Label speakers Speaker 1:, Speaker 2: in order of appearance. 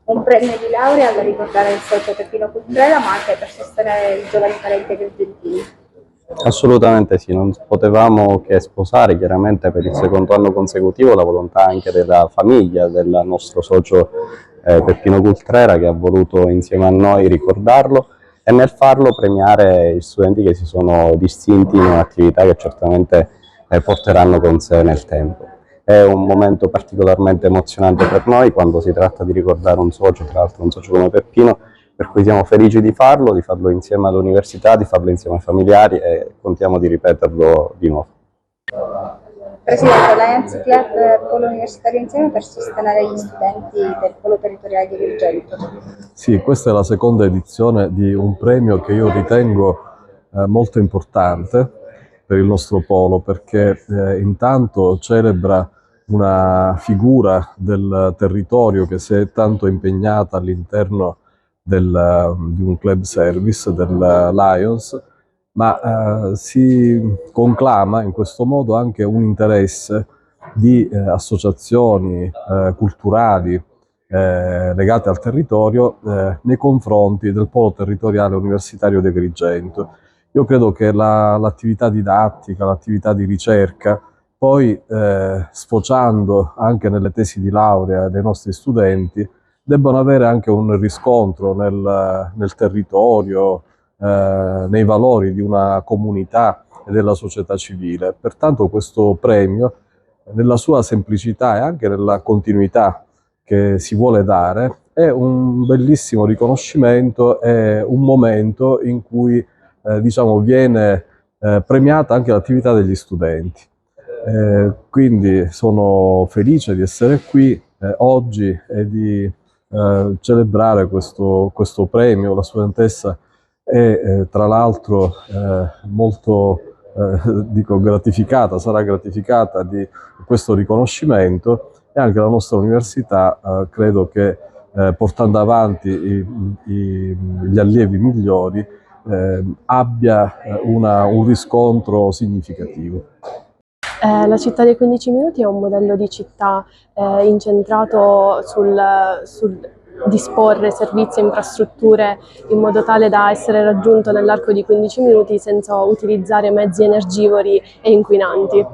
Speaker 1: Un premio di laurea da ricordare il socio Peppino Cutrella, ma anche per sostenere i giovani talenti argentini.
Speaker 2: Assolutamente sì, non potevamo che sposare chiaramente per il secondo anno consecutivo la volontà anche della famiglia del nostro socio Peppino Cultrera, che ha voluto insieme a noi ricordarlo e nel farlo premiare gli studenti che si sono distinti in un'attività che certamente porteranno con sé nel tempo. È un momento particolarmente emozionante per noi quando si tratta di ricordare un socio, tra l'altro un socio come Peppino, per cui siamo felici di farlo insieme all'università, di farlo insieme ai familiari e contiamo di ripeterlo di nuovo.
Speaker 1: Presidente, Lions Club Polo Universitario Insieme per sostenere gli studenti del Polo Territoriale di Agrigento.
Speaker 3: Sì, questa è la seconda edizione di un premio che io ritengo molto importante per il nostro polo, perché intanto celebra una figura del territorio che si è tanto impegnata all'interno di un club service, del Lions, ma si conclama in questo modo anche un interesse di associazioni culturali legate al territorio nei confronti del Polo Territoriale Universitario di Agrigento. Io credo che l'attività didattica, l'attività di ricerca, poi sfociando anche nelle tesi di laurea dei nostri studenti, debbano avere anche un riscontro nel territorio, nei valori di una comunità e della società civile. Pertanto questo premio, nella sua semplicità e anche nella continuità che si vuole dare, è un bellissimo riconoscimento, è un momento in cui diciamo, viene premiata anche l'attività degli studenti. Quindi sono felice di essere qui oggi e di celebrare questo premio. La studentessa è tra l'altro molto dico gratificata, sarà gratificata di questo riconoscimento, e anche la nostra università credo che portando avanti gli allievi migliori abbia un riscontro significativo.
Speaker 4: La città dei 15 minuti è un modello di città incentrato sul disporre servizi e infrastrutture in modo tale da essere raggiunto nell'arco di 15 minuti senza utilizzare mezzi energivori e inquinanti.